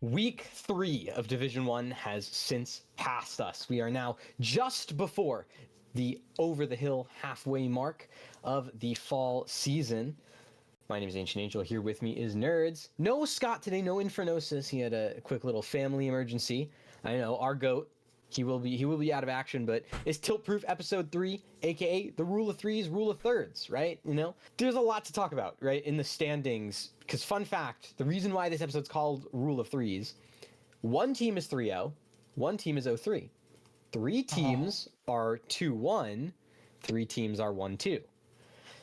Week 3 of Division 1 has since passed us. We are now just before the over-the-hill halfway mark of the fall season. My name is AncientAngel. Here with me is Nerds. No Scott today, no Infernosis. He had a quick little family emergency. I know, our GOAT. He will be out of action, but it's Tilt Proof Episode 3, aka the Rule of Threes, Rule of Thirds, right? You know, there's a lot to talk about, right, in the standings. Because fun fact, the reason why this episode's called Rule of Threes, one team is 3-0, one team is 0-3. Three teams are 2-1, three teams are 1-2.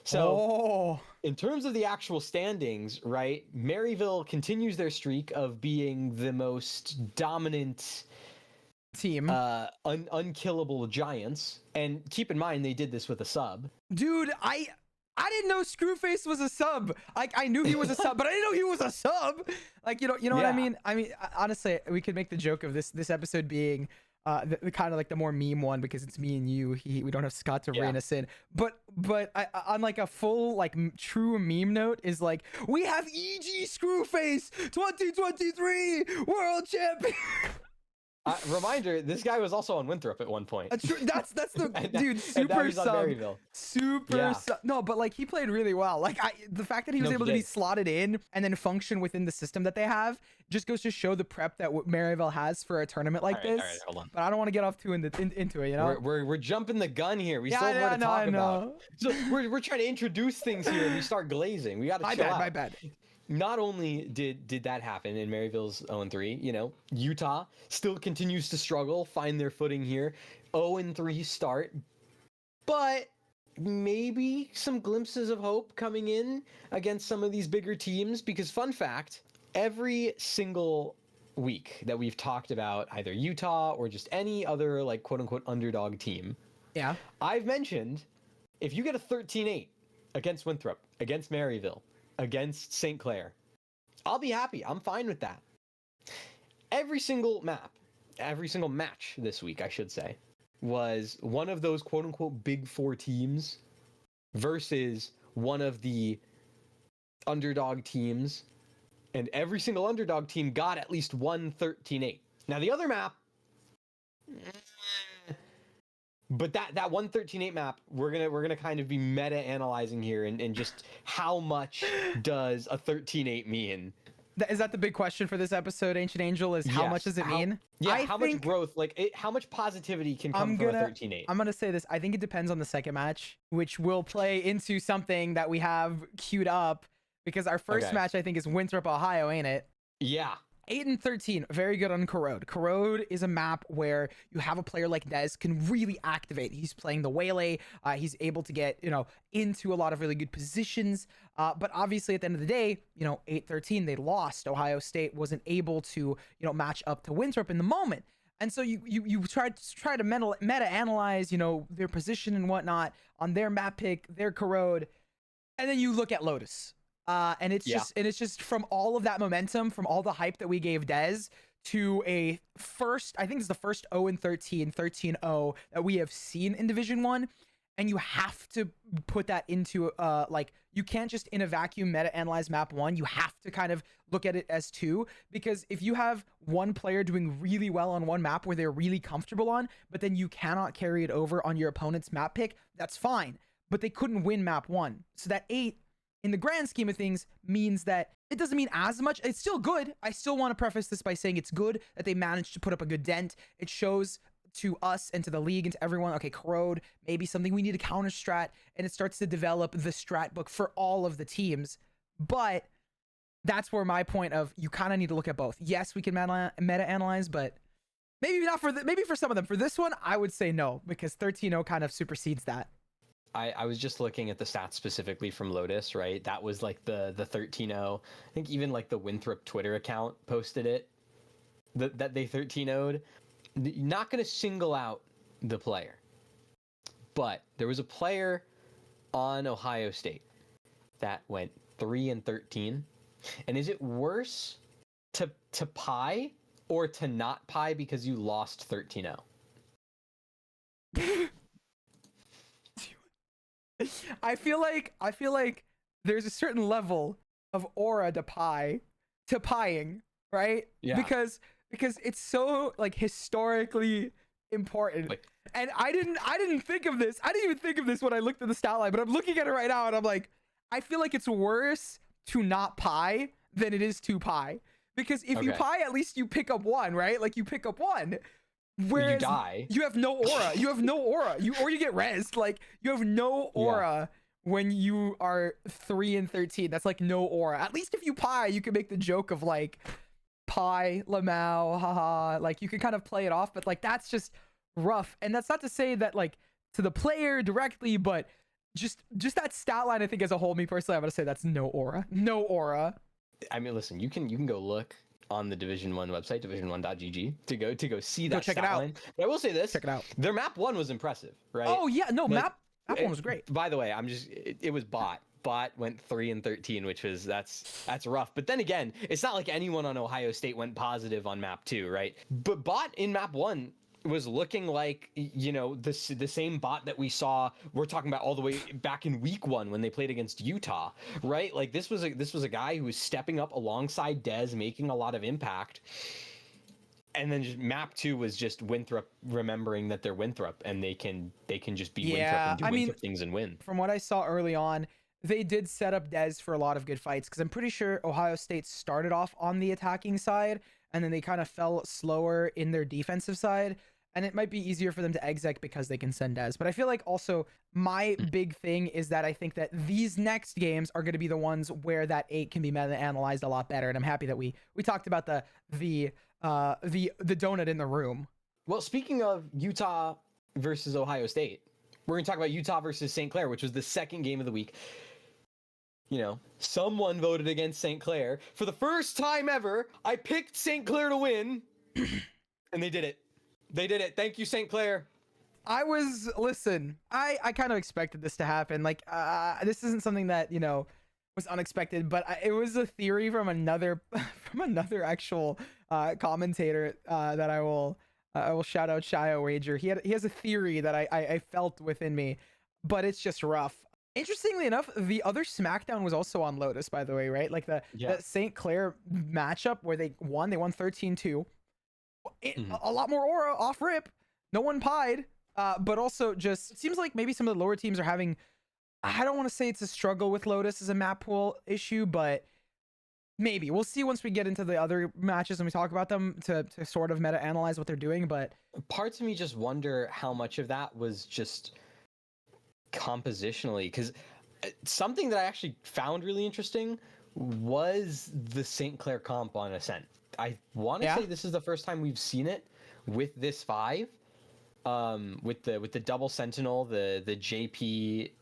So, in terms of the actual standings, right, Maryville continues their streak of being the most dominant team, unkillable giants. And keep in mind, they did this with a sub. Dude, I didn't know Screwface was a sub. Like, I knew he was a sub, but I didn't know he was a sub. Like, you know what I mean? I mean, honestly, we could make the joke of this episode being the kind of like the more meme one, because it's me and you. We don't have Scott to rein us in. But on like a full like true meme note is like, we have EG Screwface 2023 world champion. Reminder: this guy was also on Winthrop at one point. That's the dude. Super sub. Super sub. No, but like he played really well. Like the fact that he was able to be slotted in and then function within the system that they have just goes to show the prep that Maryville has for a tournament like this. All right, hold on. But I don't want to get off too into it. You know, we're jumping the gun here. We still have more to talk about. So we're trying to introduce things here, and we start glazing. We got to chill out. My bad. Not only did that happen in Maryville's 0-3, you know, Utah still continues to struggle, find their footing here. 0-3 start, but maybe some glimpses of hope coming in against some of these bigger teams, because fun fact, every single week that we've talked about either Utah or just any other like quote unquote underdog team, I've mentioned if you get a 13-8 against Winthrop, against Maryville, against St. Clair, I'll be happy. I'm fine with that. Every single match this week, I should say, was one of those quote-unquote big four teams versus one of the underdog teams, and every single underdog team got at least one 13-8. Now, the other map, but that one 13-8 map, we're gonna kind of be meta-analyzing here and just how much does a 13-8 mean? Is that the big question for this episode, AncientAngel? Is how much does it mean? Yeah, how much growth, how much positivity can come from a 13-8? I'm gonna say this. I think it depends on the second match, which will play into something that we have queued up, because our first match I think is Winthrop, Ohio, ain't it? Yeah. 8-13, very good on Corrode. Corrode is a map where you have a player like Dez can really activate. He's playing the Waylay. He's able to get, into a lot of really good positions. But obviously at the end of the day, 8-13, they lost. Ohio State wasn't able to, match up to Winthrop in the moment. And so you try to meta-analyze, their position and whatnot on their map pick, their Corrode. And then you look at Lotus. And it's just from all of that momentum, from all the hype that we gave Dez to I think it's the first 0-13, 13-0 that we have seen in Division 1. And you have to put that into, you can't just in a vacuum meta-analyze map 1. You have to kind of look at it as 2, because if you have one player doing really well on one map where they're really comfortable on, but then you cannot carry it over on your opponent's map pick, that's fine. But they couldn't win map 1. So that 8, in the grand scheme of things, means that it doesn't mean as much. It's still good. I still want to preface this by saying it's good that they managed to put up a good dent. It shows to us and to the league and to everyone, okay, Corrode, maybe something we need to counter strat, and it starts to develop the strat book for all of the teams. But that's where my point of, you kind of need to look at both. Yes, we can meta-analyze, but maybe not maybe for some of them. For this one, I would say no, because 13-0 kind of supersedes that. I was just looking at the stats specifically from Lotus, right? That was like the 13-0. I think even like the Winthrop Twitter account posted it, that they 13-0'd. Not going to single out the player, but there was a player on Ohio State that went 3-13. And is it worse to pie or to not pie because you lost 13-0? I feel like there's a certain level of aura to pieing, right? Yeah. Because it's so like historically important. Wait. And I didn't think of this. I didn't even think of this when I looked at the stat line, but I'm looking at it right now and I'm like, I feel like it's worse to not pie than it is to pie. Because if you pie, at least you pick up one, right? Like you pick up one. Whereas you die. You have no aura. You have no aura. Or you get rezzed. Like you have no aura when you are 3 and 13. That's like no aura. At least if you pie, you can make the joke of like pie, Lamau, haha. Like you can kind of play it off, but like that's just rough. And that's not to say that like to the player directly, but just that stat line, I think as a whole, me personally, I'm gonna say that's no aura. No aura. I mean, listen, you can go look on the Division 1 website, division1.gg, to go see that check it out. line. But I will say this, check it out. Their map 1 was impressive, right? Oh yeah, no, like, map 1 was great. By the way, it was bot went 3 and 13, which was that's rough. But then again, it's not like anyone on Ohio State went positive on map 2, right? But bot in map 1 was looking like, you know, the same bot that we saw, we're talking about all the way back in week 1 when they played against Utah, right? Like this was a guy who was stepping up alongside Dez, making a lot of impact. And then just map 2 was just Winthrop remembering that they're Winthrop and they can just be Winthrop and do Winthrop things and win. From what I saw early on, they did set up Dez for a lot of good fights, because I'm pretty sure Ohio State started off on the attacking side and then they kind of fell slower in their defensive side. And it might be easier for them to exec because they can send Dez. But I feel like also my big thing is that I think that these next games are going to be the ones where that 8 can be meta-analyzed a lot better. And I'm happy that we talked about the donut in the room. Well, speaking of Utah versus Ohio State, we're going to talk about Utah versus St. Clair, which was the second game of the week. You know, someone voted against St. Clair. For the first time ever, I picked St. Clair to win, and they did it. They did it. Thank you, St. Clair. I kind of expected this to happen. Like, this isn't something that, you know, was unexpected, but it was a theory from another actual commentator that I will shout out Shio Wager. He has a theory that I felt within me, but it's just rough. Interestingly enough, the other SmackDown was also on Lotus, by the way, right? Like the St. Clair matchup where they won 13-2. A lot more aura off rip. No one pied, but also just it seems like maybe some of the lower teams are having, I don't want to say it's a struggle with Lotus as a map pool issue, but maybe we'll see once we get into the other matches and we talk about them to sort of meta analyze what they're doing. But parts of me just wonder how much of that was just compositionally, because something that I actually found really interesting was the St. Clair comp on Ascent. I want to say this is the first time we've seen it with this 5, with the double Sentinel, the JP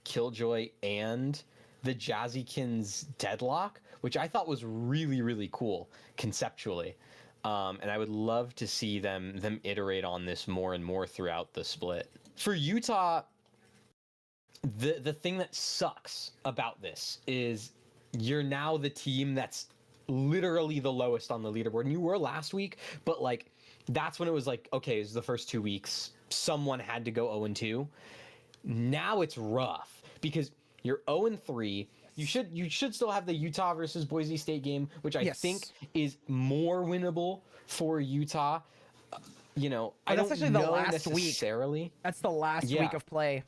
Killjoy, and the Jazzykins Deadlock, which I thought was really, really cool conceptually. And I would love to see them iterate on this more and more throughout the split. For Utah, the thing that sucks about this is you're now the team that's literally the lowest on the leaderboard, and you were last week, but like that's when it was like, okay, it's the first 2 weeks, someone had to go 0-2. Now it's rough because you're 0-3. You should still have the Utah versus Boise State game, which I think is more winnable for Utah. You know, I don't know necessarily. That's the last week of play.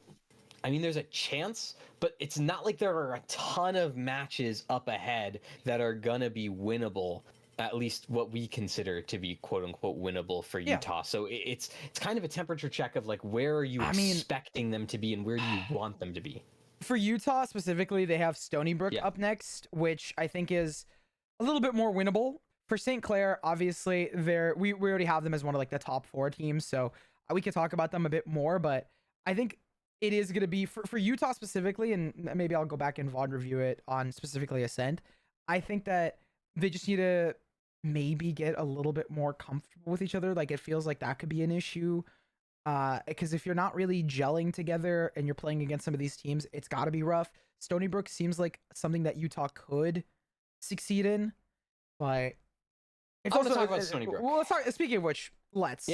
I mean, there's a chance, but it's not like there are a ton of matches up ahead that are gonna be winnable, at least what we consider to be quote unquote winnable for Utah. So it's kind of a temperature check of like, where are you expecting them to be and where do you want them to be? For Utah specifically, they have Stony Brook up next, which I think is a little bit more winnable. For St. Clair, obviously, we already have them as one of like the top 4 teams, so we could talk about them a bit more, but I think it is going to be for Utah specifically, and maybe I'll go back and VOD review it on specifically Ascent. I think that they just need to maybe get a little bit more comfortable with each other. Like, it feels like that could be an issue. Because if you're not really gelling together and you're playing against some of these teams, it's got to be rough. Stony Brook seems like something that Utah could succeed in, but it's also talk about Stony Brook. Well, speaking of which, let's.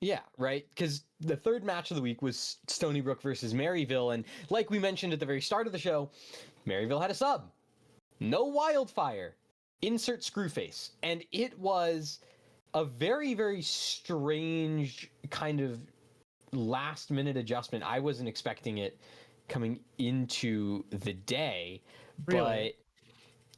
Yeah, right? Because the third match of the week was Stony Brook versus Maryville, and like we mentioned at the very start of the show, Maryville had a sub. No Wildfire. insert Screwface, and it was a very, very strange kind of last minute adjustment. I wasn't expecting it coming into the day, Really?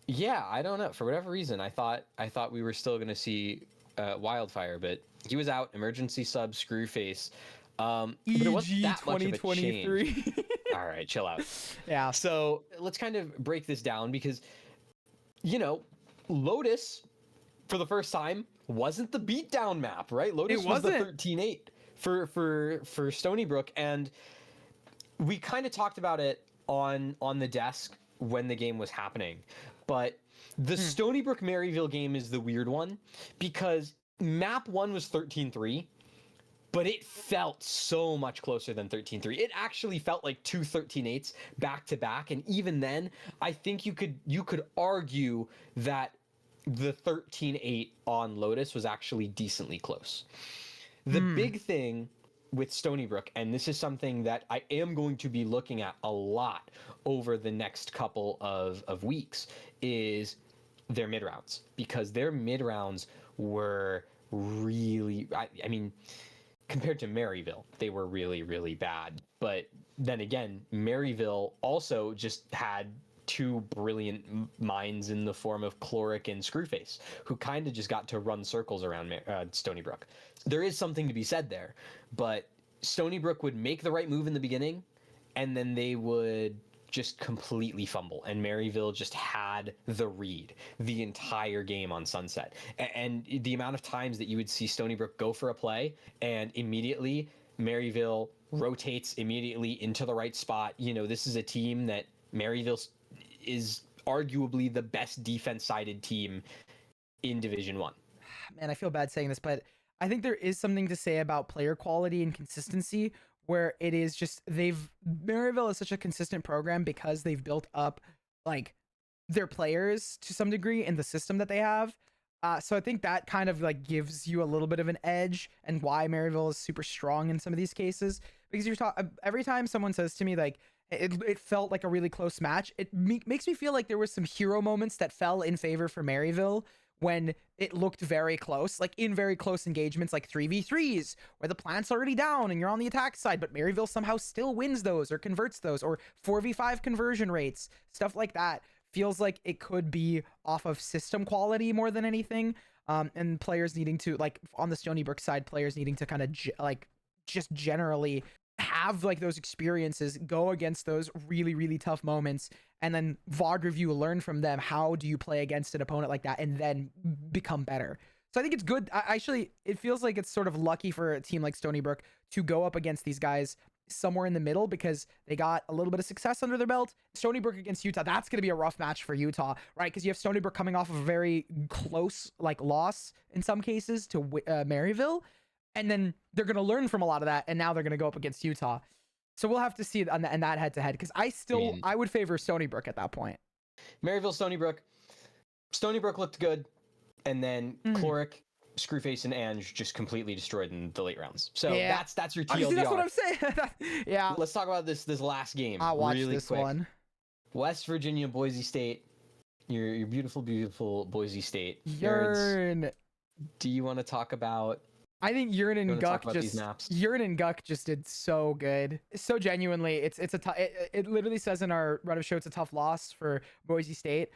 but yeah, I don't know. For whatever reason, I thought we were still going to see Wildfire, but he was out. Emergency sub Screwface. But it wasn't that much of a change. All right, chill out. Yeah. So let's kind of break this down because, you know, Lotus, for the first time, wasn't the beatdown map, right? Lotus was the 13-8 for Stony Brook, and we kind of talked about it on the desk when the game was happening. But the Stony Brook Maryville game is the weird one because map 1 was 13-3. But it felt so much closer than 13-3. It actually felt like 2 13-8s back to back. And even then, I think you could argue that the 13-8 on Lotus was actually decently close. The big thing with Stony Brook, and this is something that I am going to be looking at a lot over the next couple of weeks, is their mid rounds. Because their mid rounds were really, I mean, compared to Maryville, they were really, really bad. But then again, Maryville also just had 2 brilliant minds in the form of Chloric and Screwface, who kind of just got to run circles around Stony Brook. There is something to be said there, but Stony Brook would make the right move in the beginning, and then they would just completely fumble, and Maryville just had the read the entire game on Sunset. And the amount of times that you would see Stony Brook go for a play and immediately Maryville rotates immediately into the right spot. You know, this is a team that Maryville is arguably the best defense-sided team in Division 1. Man, I feel bad saying this, but I think there is something to say about player quality and consistency, where it is just Maryville is such a consistent program because they've built up like their players to some degree in the system that they have. So I think that kind of like gives you a little bit of an edge, and why Maryville is super strong in some of these cases, because every time someone says to me like it felt like a really close match, it makes me feel like there was some hero moments that fell in favor for Maryville when it looked very close, like in very close engagements, like 3v3s, where the plant's already down and you're on the attack side, but Maryville somehow still wins those or converts those, or 4v5 conversion rates, stuff like that. Feels like it could be off of system quality more than anything. And players needing to, like, on the Stony Brook side, players needing to kind of just generally have like those experiences, go against those really, really tough moments, and then VOD review, learn from them. How do you play against an opponent like that and then become better? So I think it's good. Actually, it feels like it's sort of lucky for a team like Stony Brook to go up against these guys somewhere in the middle, because they got a little bit of success under their belt. Stony Brook against Utah, that's going to be a rough match for Utah, right? Because you have Stony Brook coming off of a very close like loss in some cases to Maryville. And then they're going to learn from a lot of that, and now they're going to go up against Utah. So we'll have to see on that head-to-head, because I would favor Stony Brook at that point. Maryville, Stony Brook. Stony Brook looked good, and then Chloric, Screwface, and Ange just completely destroyed in the late rounds. So yeah, that's your TLDR. That's what I'm saying. Yeah. Let's talk about this last game. I'll watch really this quick. One. West Virginia, Boise State. Your beautiful, beautiful Boise State. Yearn. Do you want to talk about? I think Yearn and Guk just did so good. So genuinely, it literally says in our run of show it's a tough loss for Boise State,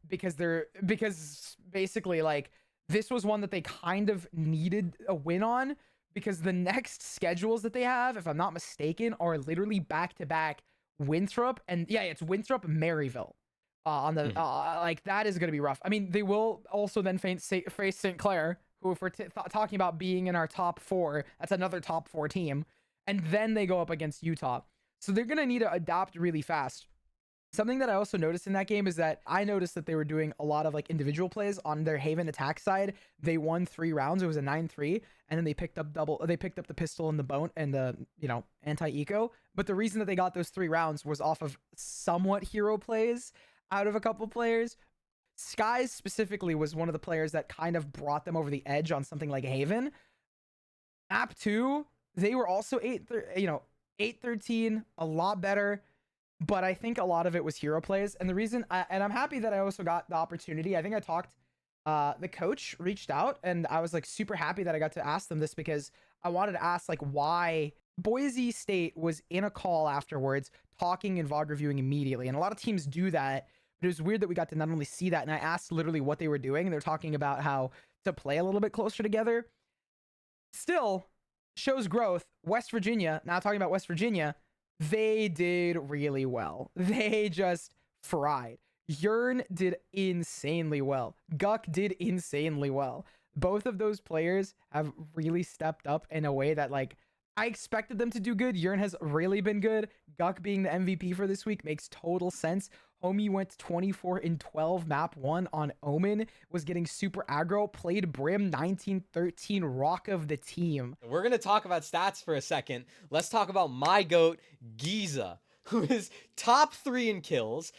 because basically like this was one that they kind of needed a win on, because the next schedules that they have, if I'm not mistaken, are literally back to back Winthrop, and yeah, it's Winthrop and Maryville. On the like that is going to be rough. I mean, they will also then face St. Clair, who, if we're talking about being in our top 4, that's another top 4 team. And then they go up against Utah. So they're going to need to adapt really fast. Something that I also noticed in that game is that I noticed that they were doing a lot of like individual plays on their Haven attack side. They won 3 rounds. It was a 9-3. And then they picked up the pistol and the bone and the, anti-eco. But the reason that they got those 3 rounds was off of somewhat hero plays out of a couple players. Skies specifically was one of the players that kind of brought them over the edge on something like Haven. Ep.2, they were also 8-13, a lot better. but I think a lot of it was hero plays. And the reason, and I'm happy that I also got the opportunity. I think I talked, the coach reached out, and I was like super happy that I got to ask them this, because I wanted to ask like why Boise State was in a call afterwards, talking and VOD reviewing immediately. And a lot of teams do that, but it was weird that we got to not only see that, and I asked literally what they were doing, and they're talking about how to play a little bit closer together. Still shows growth. West Virginia, now talking about West Virginia, they did really well. They just fried. Yearn did insanely well. Guck did insanely well. Both of those players have really stepped up in a way that, like, I expected them to do good. Yearn has really been good. Guck being the MVP for this week makes total sense. Homie went 24-12 map 1 on Omen, was getting super aggro, played Brim 1913, rock of the team. We're going to talk about stats for a second. Let's talk about my GOAT, Giza, who is top 3 in kills,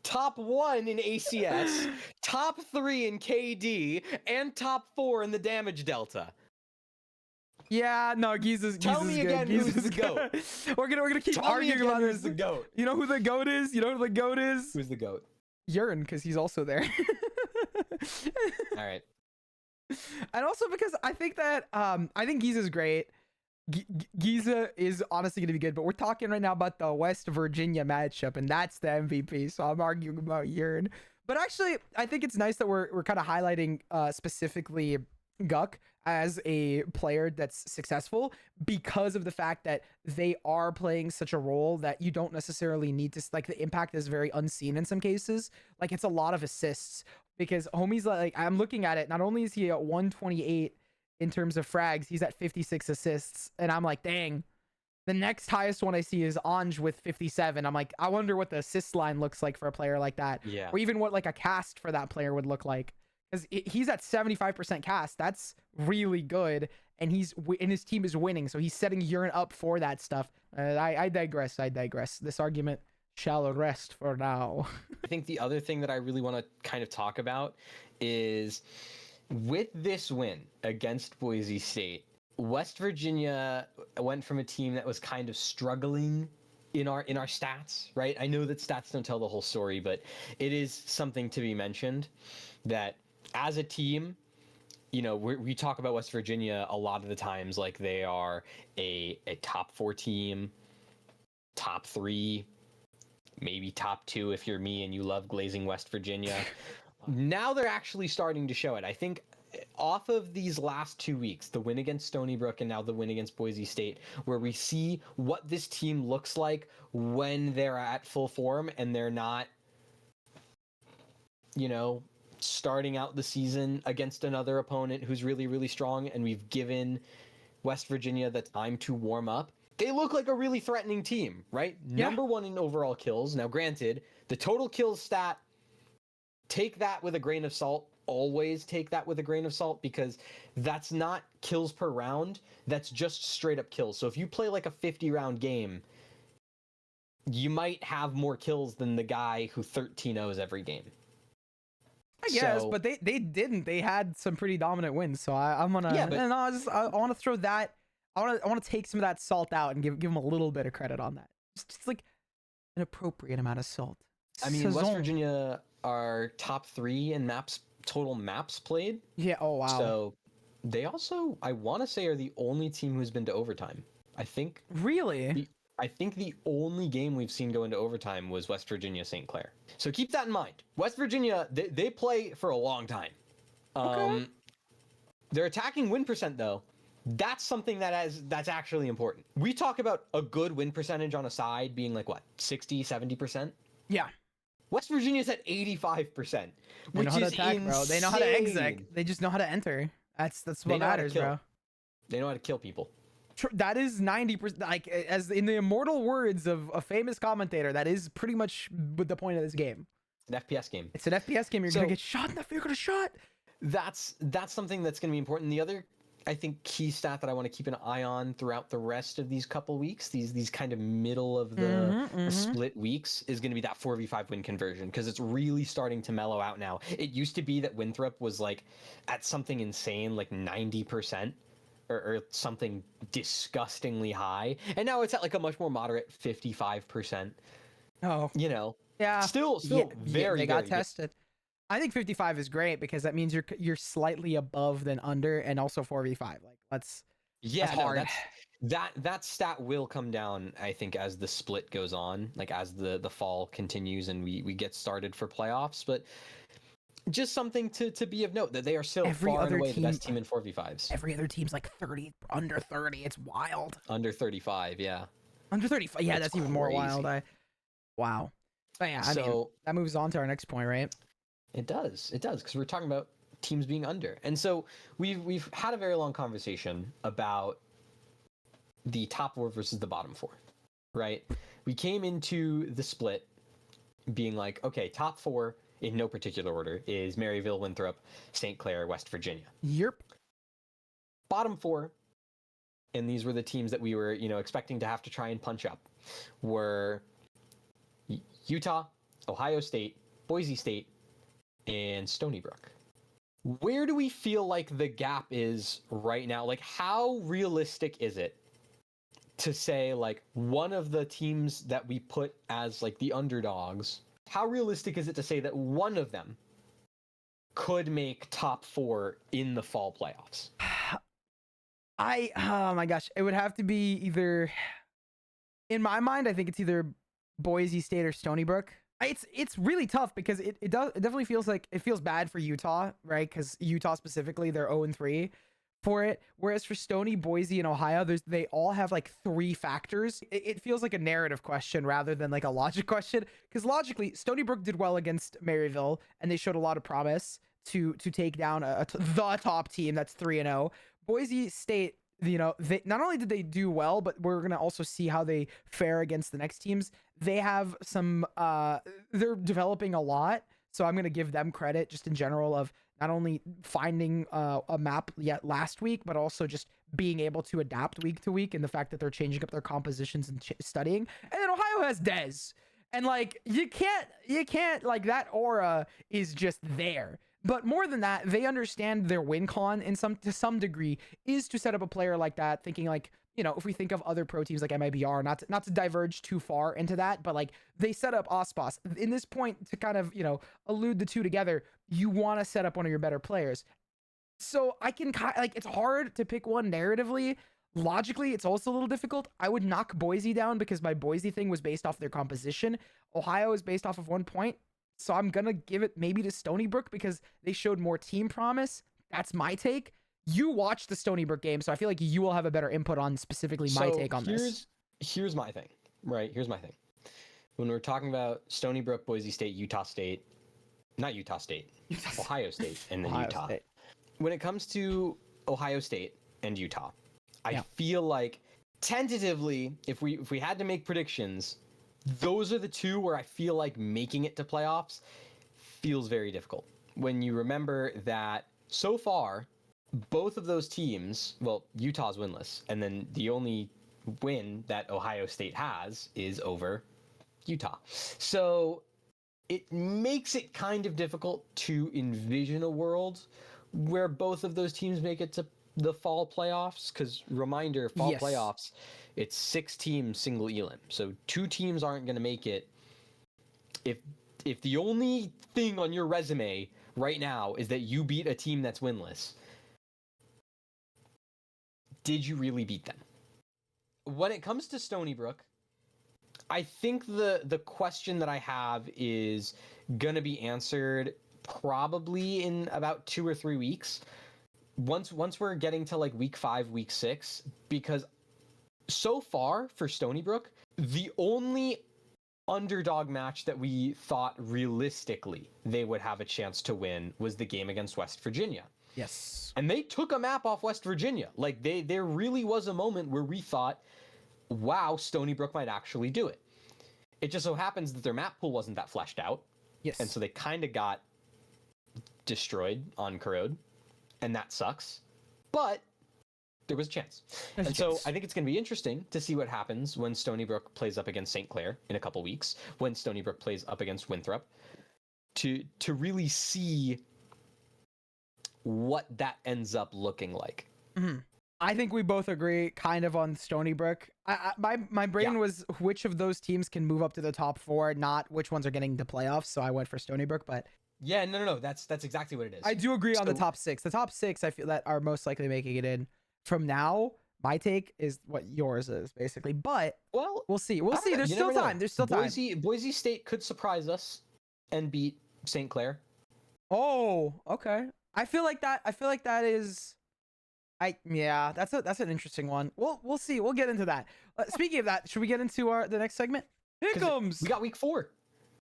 top 1 in ACS, top 3 in KD, and top 4 in the damage delta. Yeah, no, Giza's Tell me good. again who's the GOAT. We're gonna keep arguing about who's the GOAT. You know who the GOAT is? You know who the GOAT is? Who's the GOAT? Yearn, because he's also there. All right. And also because I think that I think Giza's great. Giza is honestly going to be good, but we're talking right now about the West Virginia matchup, and that's the MVP. So I'm arguing about Yearn. But actually, I think it's nice that we're kind of highlighting specifically Guck as a player that's successful, because of the fact that they are playing such a role that you don't necessarily need to, like, the impact is very unseen in some cases. Like, it's a lot of assists, because homie's like, I'm looking at it, not only is he at 128 in terms of frags, he's at 56 assists, and I'm like, dang. The next highest one I see is Anj with 57. I'm like, I wonder what the assist line looks like for a player like that. Yeah. Or even what like a cast for that player would look like. Because he's at 75% cast. That's really good. And his team is winning. So he's setting Yearn up for that stuff. I digress. This argument shall rest for now. I think the other thing that I really want to kind of talk about is, with this win against Boise State, West Virginia went from a team that was kind of struggling in our stats, right? I know that stats don't tell the whole story, but it is something to be mentioned that as a team, you know, we talk about West Virginia a lot of the times like they are a top 4 team, top 3, maybe top 2 if you're me and you love glazing West Virginia. Now they're actually starting to show it. I think off of these last 2 weeks, the win against Stony Brook and now the win against Boise State, where we see what this team looks like when they're at full form and they're not, you know, starting out the season against another opponent who's really, really strong, and we've given West Virginia the time to warm up. They look like a really threatening team, right? Yeah. Number 1 in overall kills. Now, granted, the total kills stat, take that with a grain of salt. Always take that with a grain of salt, because that's not kills per round. That's just straight up kills. So if you play like a 50-round game, you might have more kills than the guy who 13-0s every game. I guess, but they didn't. They had some pretty dominant wins. So I'm gonna, yeah, but, I want to throw that. I want to take some of that salt out and give them a little bit of credit on that. Just like an appropriate amount of salt. I mean, West Virginia are top 3 in total maps played. Yeah. Oh wow. So they also, I want to say, are the only team who's been to overtime. I think. Really? I think the only game we've seen go into overtime was West Virginia St. Clair. So keep that in mind. West Virginia, they play for a long time. Okay. Their attacking win percent, though, that's something that's actually important. We talk about a good win percentage on a side being like, what, 60, 70%? Yeah. West Virginia's at 85%, which is attack, insane. Bro. They know how to exit. They just know how to enter. That's what matters, bro. They know how to kill people. That is 90%, like, as in the immortal words of a famous commentator, that is pretty much the point of this game. It's an FPS game. It's an FPS game. You're gonna get shot in the face. You're gonna shot. That's something that's gonna be important. The other, I think, key stat that I want to keep an eye on throughout the rest of these couple weeks, these kind of middle of the split weeks, is going to be that 4v5 win conversion, because it's really starting to mellow out now. It used to be that Winthrop was like at something insane, like 90%. Or something disgustingly high, and now it's at like a much more moderate 55%. Oh, yeah, still very, they got very tested. I think 55 is great because that means you're slightly above than under, and also 4v5. Like that's hard. That stat will come down, I think, as the split goes on, like as the fall continues and we get started for playoffs. But just something to be of note that they are still far and away the best team in 4v5s. Every other team's like 30, under 30. It's wild. Under 35, yeah. Under 35, yeah, that's even more wild. Wow. But yeah, I mean, that moves on to our next point, right? It does, because we're talking about teams being under, and so we've had a very long conversation about the top 4 versus the bottom 4, right? We came into the split being like, okay, top 4 in no particular order is Maryville, Winthrop, St. Clair, West Virginia. Yep. Bottom 4, and these were the teams that we were, expecting to have to try and punch up, were Utah, Ohio State, Boise State, and Stony Brook. Where do we feel like the gap is right now? Like, how realistic is it to say, like, one of the teams that we put as, like, the underdogs, how realistic is it to say that one of them could make top 4 in the fall playoffs? Oh my gosh, it would have to be either, in my mind, I think it's either Boise State or Stony Brook. It's really tough because it definitely feels like it feels bad for Utah, right? Because Utah specifically, they're 0-3 for it. Whereas for Stony, Boise, and Ohio, they all have like 3 factors. It feels like a narrative question rather than like a logic question. Because logically, Stony Brook did well against Maryville, and they showed a lot of promise to take down the top team that's 3-0. Boise State, they not only did they do well, but we're gonna also see how they fare against the next teams. They have some they're developing a lot, so I'm gonna give them credit just in general of not only finding a map yet last week, but also just being able to adapt week to week, and the fact that they're changing up their compositions and studying. And then Ohio has Dez, and like you can't like that aura is just there. But more than that, they understand their win con to some degree is to set up a player like that, thinking like, if we think of other pro teams like MIBR, not to diverge too far into that, but like they set up Ospas. In this point, to kind of, allude the two together, you want to set up one of your better players. So I can it's hard to pick one narratively. Logically, it's also a little difficult. I would knock Boise down because my Boise thing was based off their composition. Ohio is based off of 1 point. So I'm going to give it maybe to Stony Brook because they showed more team promise. That's my take. You watched the Stony Brook game, so I feel like you will have a better input on specifically my take on this. Here's my thing, right? Here's my thing. When we're talking about Stony Brook, Boise State, Ohio State, and then Utah. State. When it comes to Ohio State and Utah, I feel like tentatively, if we had to make predictions, those are the 2 where I feel like making it to playoffs feels very difficult. When you remember that so far, both of those teams, well, Utah's winless, and then the only win that Ohio State has is over Utah. So it makes it kind of difficult to envision a world where both of those teams make it to the fall playoffs, because reminder, fall playoffs, it's 6 teams single elim, so 2 teams aren't going to make it. If the only thing on your resume right now is that you beat a team that's winless, did you really beat them? When it comes to Stony Brook, I think the question that I have is going to be answered probably in about 2 or 3 weeks. Once we're getting to like week 5, week 6, because so far for Stony Brook, the only underdog match that we thought realistically they would have a chance to win was the game against West Virginia. Yes. And they took a map off West Virginia. Like there really was a moment where we thought, wow, Stony Brook might actually do it. It just so happens that their map pool wasn't that fleshed out. Yes. And so they kind of got destroyed on Corrode. And that sucks, but there was a chance. So I think it's going to be interesting to see what happens when Stony Brook plays up against St. Clair in a couple weeks, when Stony Brook plays up against Winthrop, to really see what that ends up looking like. Mm-hmm. I think we both agree kind of on Stony Brook. My brain was which of those teams can move up to the top 4, not which ones are getting the playoffs. So I went for Stony Brook, but yeah, no. That's exactly what it is. I do agree on the top 6. The top 6 I feel that are most likely making it in. From now, my take is what yours is basically, but we'll see. We'll see. There's still time. There's still time. Boise State could surprise us and beat St. Clair. Oh, okay. I feel like that is. That's an interesting one. We'll see. We'll get into that. Speaking of that, should we get into the next segment? Pick'ems. We got week 4.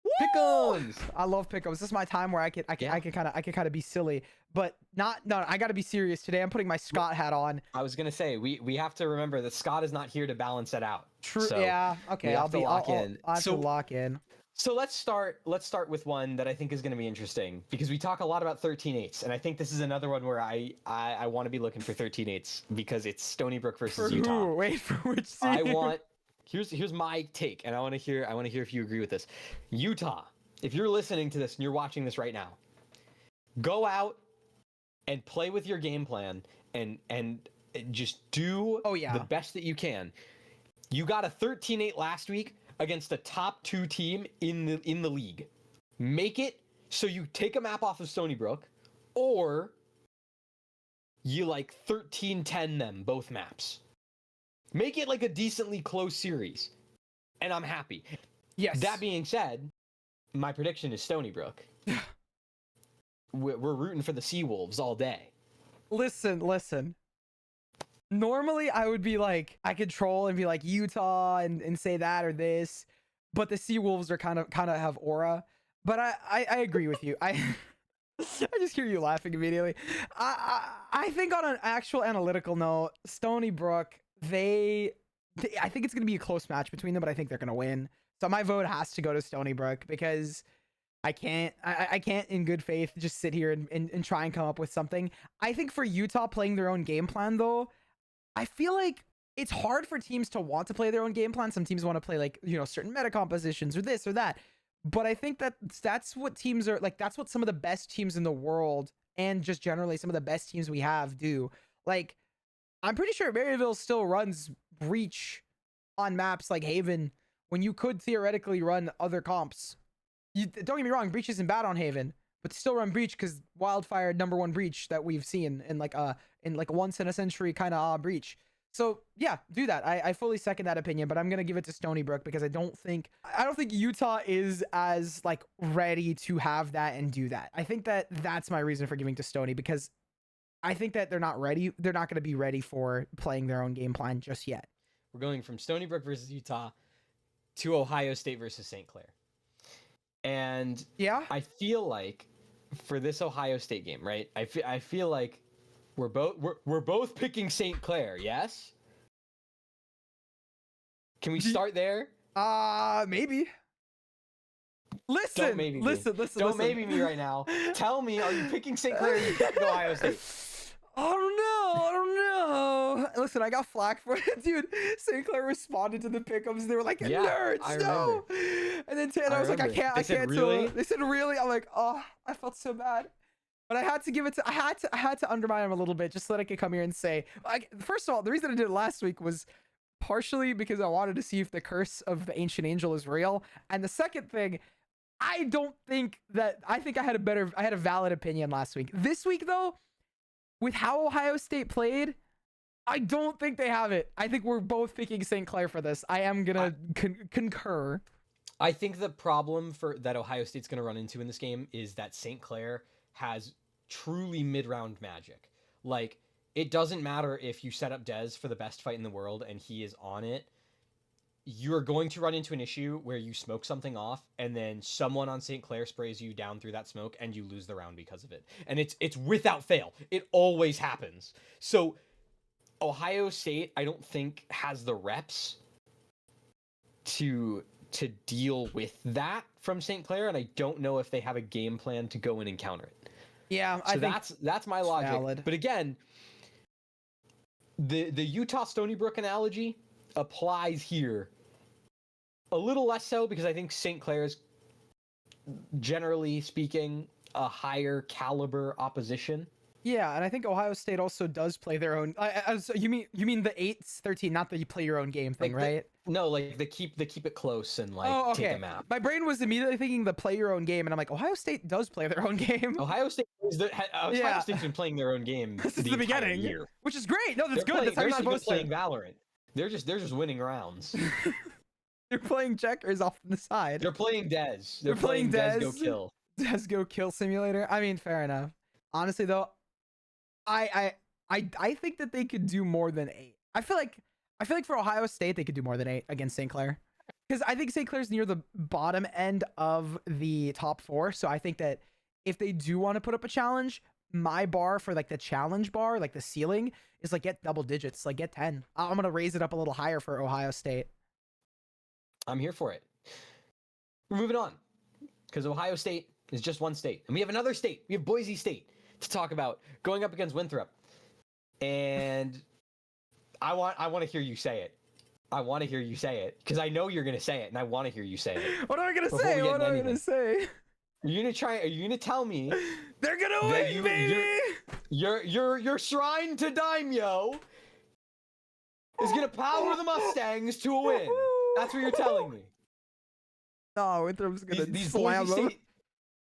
Woo! Pick'ems. I love pick'ems. This is my time where I can kind of be silly, but no. I got to be serious today. I'm putting my Scott hat on. I was gonna say we have to remember that Scott is not here to balance it out. True. So yeah. Okay. I'll have to lock in. So let's start with one that I think is going to be interesting because we talk a lot about 13-8s, and I think this is another one where I want to be looking for 13-8s because it's Stony Brook versus Utah. Wait, for which team? Here's my take, and I want to hear if you agree with this. Utah, if you're listening to this and you're watching this right now, go out and play with your game plan and just do the best that you can. You got a 13-8 last week against a top 2 team in the league. Make it so you take a map off of Stony Brook, or you 13-10 them both maps. Make it like a decently close series, and I'm happy. Yes. That being said, my prediction is Stony Brook. We're rooting for the Seawolves all day. Listen. Normally, I would be like, I could troll and be like Utah and say that or this, but the Seawolves are kind of have aura. But I agree with you. I just hear you laughing immediately. I think on an actual analytical note, Stony Brook, I think it's gonna be a close match between them, but I think they're gonna win. So my vote has to go to Stony Brook because I can't in good faith just sit here and try and come up with something. I think for Utah playing their own game plan though, I feel like it's hard for teams to want to play their own game plan. Some teams want to play certain meta compositions or this or that. But I think that's what teams are like. That's what some of the best teams in the world and just generally some of the best teams we have do. Like, I'm pretty sure Maryville still runs Breach on maps like Haven when you could theoretically run other comps. Don't get me wrong, Breach isn't bad on Haven, but still run Breach because Wildfire #1 Breach that we've seen in like once in a century kind of Breach. So yeah, do that. I fully second that opinion, but I'm gonna give it to Stony Brook because I don't think Utah is as ready to have that and do that. I think that's my reason for giving to Stony, because I think that they're not ready. They're not gonna be ready for playing their own game plan just yet. We're going from Stony Brook versus Utah to Ohio State versus St. Clair. And yeah, I feel like for this Ohio State game, right? I feel like we're both picking St. Clair, yes? Can we start there? Maybe. Listen. Don't maybe me right now. Tell me, are you picking St. Clair or are you picking Ohio State? I don't know. Listen, I got flack for it, dude. St. Clair responded to the pick'ems. They were like, nerds, no. And then Tanner was like, I can't. They said really? I'm like, oh, I felt so bad. But I had to give it to, I had to undermine him a little bit just so that I could come here and say, first of all, the reason I did it last week was partially because I wanted to see if the curse of the AncientAngel is real. And the second thing, I think I had a valid opinion last week. This week though, with how Ohio State played, I don't think they have it. I think we're both picking St. Clair for this. I am gonna concur. I think the problem that Ohio State's gonna run into in this game is that St. Clair has truly mid-round magic. Like, it doesn't matter if you set up Dez for the best fight in the world and he is on it. You're going to run into an issue where you smoke something off and then someone on St. Clair sprays you down through that smoke and you lose the round because of it. And it's without fail. It always happens. So Ohio State, I don't think, has the reps to deal with that from St. Clair, and I don't know if they have a game plan to go in and counter it. Yeah, so that's my logic. Valid. But again, the Utah Stony Brook analogy applies here a little less so because I think St. Clair is, generally speaking, a higher caliber opposition Yeah, and I think Ohio State also does play their own. So you mean the 8-13, not the you play your own game thing, like right? No, like they keep it close and like take a map. My brain was immediately thinking the play your own game, and I'm like, Ohio State does play their own game. Ohio State's been playing their own game since the beginning, year, which is great. No, that's good. That's how you're supposed to. They're not even playing Valorant. They're just winning rounds. They're playing checkers off to the side. They're playing Dez. They're playing Dez Go Kill. Dez Go Kill Simulator. I mean, fair enough. Honestly, though, I think that they could do more than 8. I feel like for Ohio State they could do more than 8 against St. Clair, because I think St. Clair's near the bottom end of the top 4. So I think that if they do want to put up a challenge, my bar for like the challenge bar, like the ceiling, is like get double digits, like get 10. I'm gonna raise it up a little higher for Ohio State. I'm here for it. We're moving on, because Ohio State is just one state, and we have another state. We have Boise State to talk about going up against Winthrop, and I want to hear you say it. I want to hear you say it, because I know you're gonna say it, and I want to hear you say it. What am I gonna say? What am I gonna say? Are you gonna tell me they're gonna win, baby? Your shrine to Daimyo is gonna power the Mustangs to a win. That's what you're telling me. No, Winthrop's gonna slam them.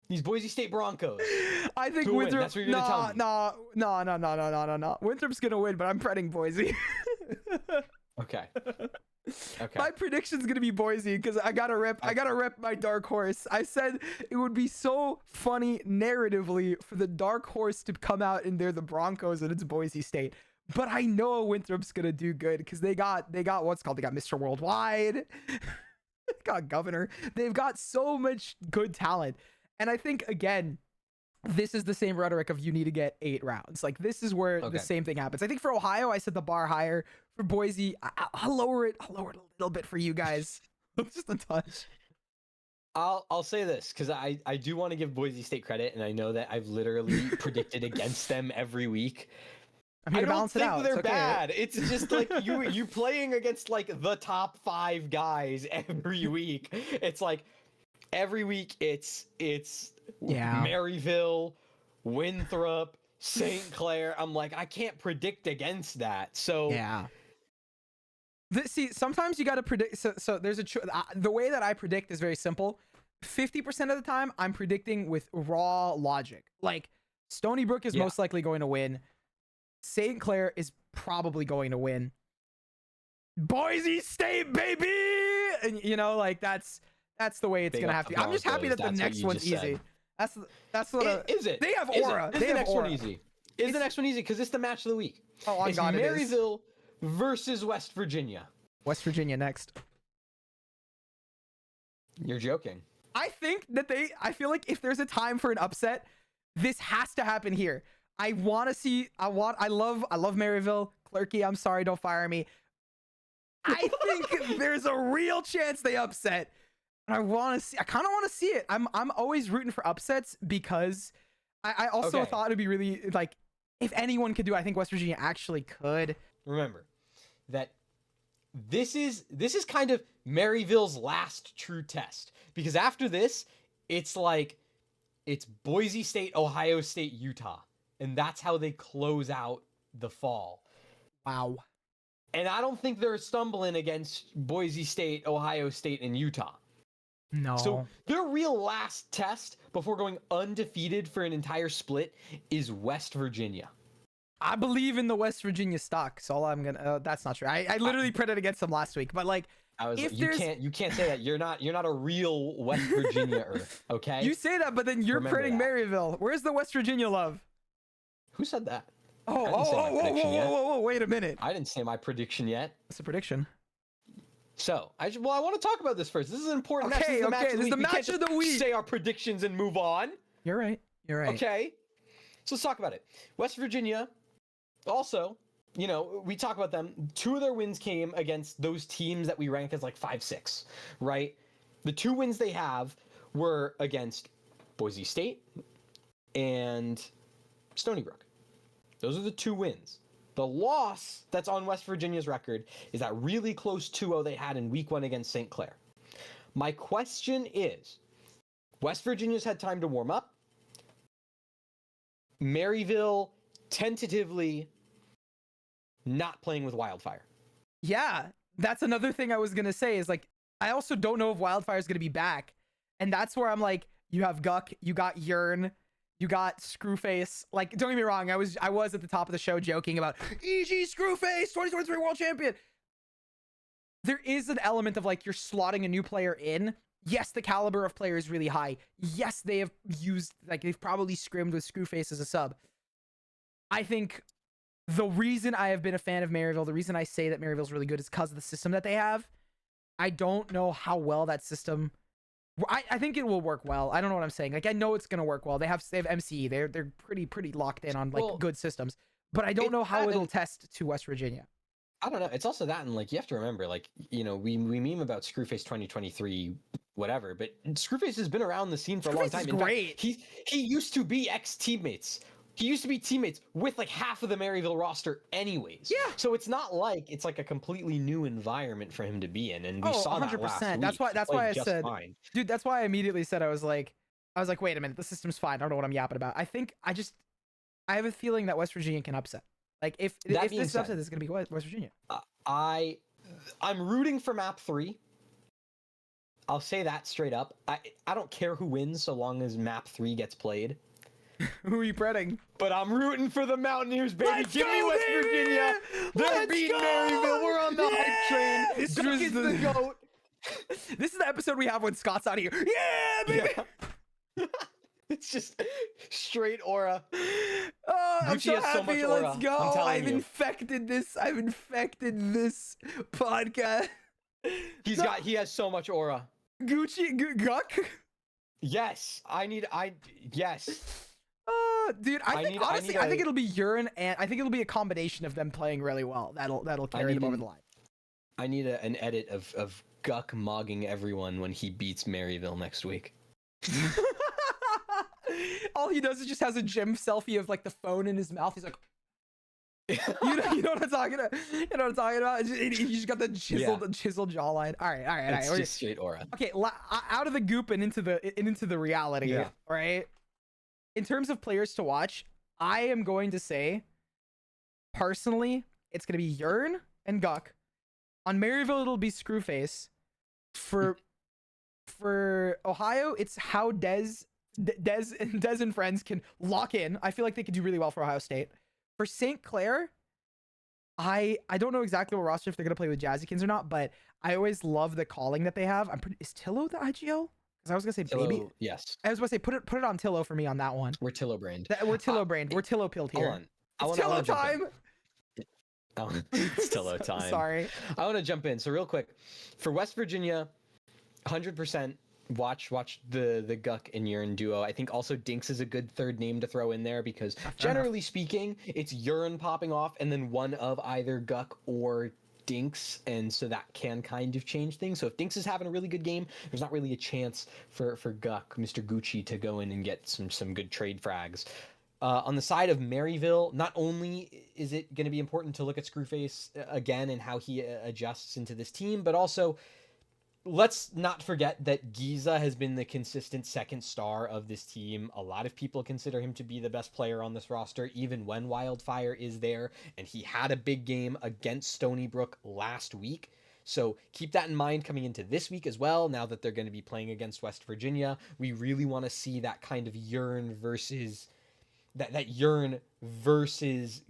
These Boise State Broncos. I think Winthrop. That's what you're gonna tell me. No. Winthrop's gonna win, but I'm pretting Boise. Okay. My prediction's gonna be Boise, because I gotta rep my dark horse. I said it would be so funny narratively for the dark horse to come out and they're the Broncos and it's Boise State. But I know Winthrop's gonna do good, because they got what's called, they got Mr. Worldwide, they got Governor. They've got so much good talent. And I think, again, this is the same rhetoric of you need to get 8 rounds. Like, this is where the same thing happens. I think for Ohio, I set the bar higher. For Boise, I'll lower it a little bit for you guys. Just a touch. I'll say this, because I do want to give Boise State credit, and I know that I've literally predicted against them every week. I'm here to balance it out. They're bad. It's just like you playing against like the top 5 guys every week. It's like every week it's Maryville, Winthrop, St. Clair. I'm like, I can't predict against that. So yeah. See, sometimes you got to predict. So there's the way that I predict is very simple. 50% of the time, I'm predicting with raw logic. Like, Stony Brook is most likely going to win. St. Clair is probably going to win. Boise State, baby! And like that's the way it's gonna have to be. I'm just happy that the next one's easy. That's what is it? They have aura. Is the next one easy? Is the next one easy? Because it's the match of the week. Oh, on God, Maryville versus West Virginia. West Virginia next. You're joking. I think that I feel like if there's a time for an upset, this has to happen here. I want to see. I love Maryville. Clerky, I'm sorry, don't fire me. I think there's a real chance they upset. And I kind of want to see it. I'm always rooting for upsets, because I also thought it'd be really, like, if anyone could do it, I think West Virginia actually could. Remember that this is kind of Maryville's last true test, because after this, it's Boise State, Ohio State, Utah, and that's how they close out the fall. Wow. And I don't think they're stumbling against Boise State, Ohio State, and Utah. No. So their real last test before going undefeated for an entire split is West Virginia. I believe in the West Virginia stock. So all I'm gonna. That's not true. I literally printed against them last week, but like, you can't say that. You're not a real West Virginia-er, okay? You say that, but then you're printing Maryville. Where's the West Virginia love? Who said that? Whoa, wait a minute. I didn't say my prediction yet. What's the prediction? So, I want to talk about this first. This is an important match. This is the match of the week. Say our predictions and move on. You're right. Okay. So let's talk about it. West Virginia, also, we talk about them. 2 of their wins came against those teams that we rank as like 5-6, right? The 2 wins they have were against Boise State and Stony Brook. Those are the 2 wins. The loss that's on West Virginia's record is that really close 2-0 they had in week 1 against St. Clair. My question is, West Virginia's had time to warm up. Maryville tentatively not playing with Wildfire. Yeah, that's another thing I was gonna say is like I also don't know if Wildfire is gonna be back, and that's where I'm like, you have Guck, you got Yearn, you got Screwface. Like, don't get me wrong, I was at the top of the show joking about EG Screwface 2023 World Champion. There is an element of like you're slotting a new player in. Yes, the caliber of player is really high. Yes, they have used, like, they've probably scrimmed with Screwface as a sub. I think the reason I have been a fan of Maryville, the reason I say that Maryville's really good is because of the system that they have. I don't know how well that system... I think it will work well. I don't know what I'm saying. Like, I know it's going to work well. They have MCE. They're pretty locked in on, like, good systems. But I don't know how it'll test to West Virginia. I don't know. It's also that, and, like, you have to remember, like, you know, we meme about Screwface 2023... whatever, but Screwface has been around the scene for a long time. In great. Fact, he used to be ex-teammates. He used to be teammates with like half of the Maryville roster anyways. Yeah. So it's not like it's like a completely new environment for him to be in, and we saw 100%. That last week. That's why I said, fine. Dude, that's why I immediately said I was like, wait a minute, the system's fine. I don't know what I'm yapping about. I have a feeling that West Virginia can upset. Like if this is upset, it's gonna be West Virginia. I'm rooting for map 3. I'll say that straight up. I don't care who wins so long as map 3 gets played. Who are you betting? But I'm rooting for the Mountaineers, baby. Give me West Virginia. They're beating Maryville. We're on the hype train. This is the GOAT. This is the episode we have when Scott's out of here. Yeah, baby. Yeah. It's just straight aura. Oh, I'm so happy. Let's go. I've infected this podcast. He has so much aura. Guck? Yes. Yes. Dude, I think it'll be Yearn, and I think it'll be a combination of them playing really well. That'll carry them over the line. I need an edit of Guck mogging everyone when he beats Maryville next week. All he does is just has a gym selfie of like the phone in his mouth. He's like, you know what I'm talking about? You know what I'm talking about? He's got the chiseled jawline. All right. It's just straight aura. Okay, out of the goop and into the reality. Yeah. Right. In terms of players to watch, I am going to say, personally, it's gonna be Yearn and Guck. On Maryville, it'll be Screwface. For Ohio, it's how Dez and friends can lock in. I feel like they could do really well for Ohio State. For St. Clair, I don't know exactly what roster if they're gonna play with Jazzykins or not, but I always love the calling that they have. Is Tillo the IGL? Because I was gonna say Tillo, maybe. Yes. I was gonna say put it on Tillo for me on that one. We're Tillo brained. We're Tillo brained. We're Tillo pilled here. It's Tillo time. It's Tillo time. Sorry. I want to jump in. So real quick, for West Virginia, 100%. Watch the Guck and Yearn duo. I think also Dinks is a good third name to throw in there because generally speaking, it's Yearn popping off and then one of either Guck or Dinks, and so that can kind of change things. So if Dinks is having a really good game, there's not really a chance for Guck, Mr. Gucci, to go in and get some good trade frags. On the side of Maryville, not only is it going to be important to look at Screwface again and how he adjusts into this team, but also let's not forget that Giza has been the consistent second star of this team. A lot of people consider him to be the best player on this roster, even when Wildfire is there, and he had a big game against Stony Brook last week. So keep that in mind coming into this week as well. Now that they're going to be playing against West Virginia, we really want to see that kind of Yearn versus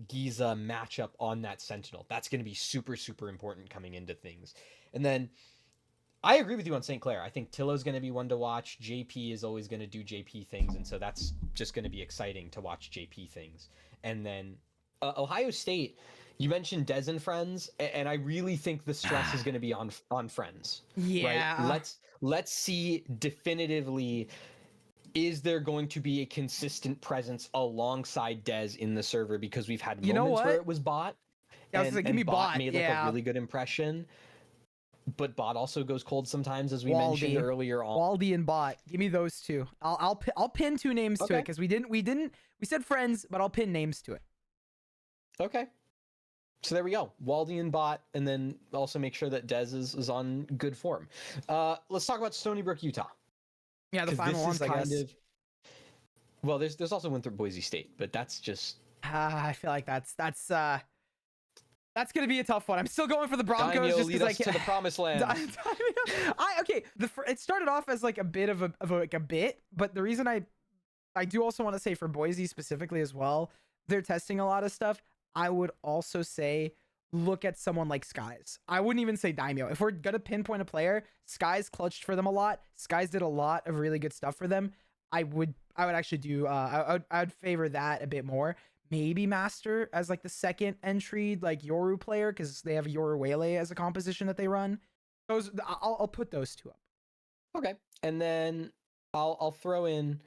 Giza matchup on that Sentinel. That's going to be super, super important coming into things. And then I agree with you on St. Clair. I think Tillo's going to be one to watch. JP is always going to do JP things, and so that's just going to be exciting to watch JP things. And then Ohio State, you mentioned Dez and friends, and I really think the stress is going to be on friends. Yeah. Right? Let's see definitively, is there going to be a consistent presence alongside Dez in the server, because we've had moments where it was bot. Yeah, I was like, give me bot. Made like a really good impression. But bot also goes cold sometimes, as we mentioned earlier on. Waldy and bot, give me those two. I'll pin two names to it, because we said friends, but I'll pin names to it. Okay. So there we go. Waldy and bot, and then also make sure that Dez is on good form. Let's talk about Stony Brook, Utah. Yeah, the final one's well, there's also Winthrop Boise State, but that's just I feel like that's gonna be a tough one. I'm still going for the Broncos. Daimyo just lead us to the promised land. It started off as like a bit of a bit, but the reason I do also want to say for Boise specifically as well, they're testing a lot of stuff. I would also say look at someone like Skies. I wouldn't even say Daimyo. If we're gonna pinpoint a player, Skies clutched for them a lot. Skies did a lot of really good stuff for them. I would actually do I would favor that a bit more. Maybe Master as like the second entry like Yoru player, because they have Yoru Wele as a composition that they run. Those I'll put those two up. Okay, and then I'll throw in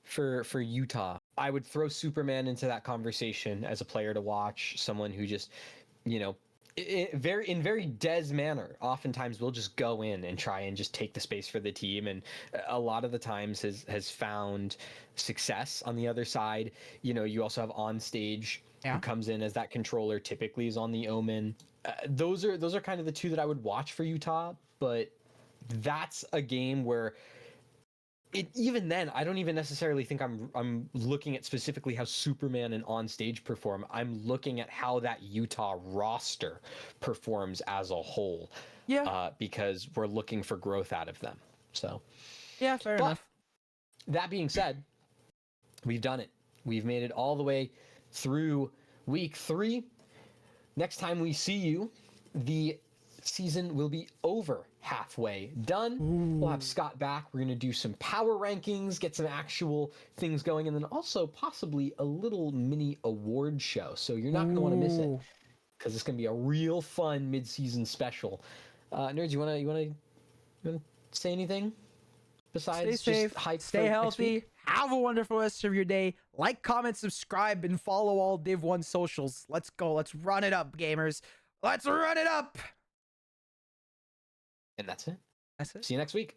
for Utah. I would throw Superman into that conversation as a player to watch. Someone who just, you know, in very Dez manner, oftentimes we'll just go in and try and just take the space for the team, and a lot of the times has found success on the other side. You know, you also have On Stage, who comes in as that controller, typically is on the Omen. Those are kind of the two that I would watch for Utah, but that's a game where even then, I don't even necessarily think I'm looking at specifically how Superman and On Stage perform. I'm looking at how that Utah roster performs as a whole. Yeah. Because we're looking for growth out of them. So. Yeah, fair enough. That being said, we've done it. We've made it all the way through week 3. Next time we see you, the season will be over halfway done. Ooh. We'll have Scott back. We're going to do some power rankings, get some actual things going, and then also possibly a little mini award show. So you're not going to want to miss it, because it's going to be a real fun mid-season special. Nerds, you want to say anything besides stay safe, just hype? Stay healthy. Have a wonderful rest of your day. Like, comment, subscribe, and follow all Div 1 socials. Let's go. Let's run it up, gamers. Let's run it up. And that's it. That's it. See you next week.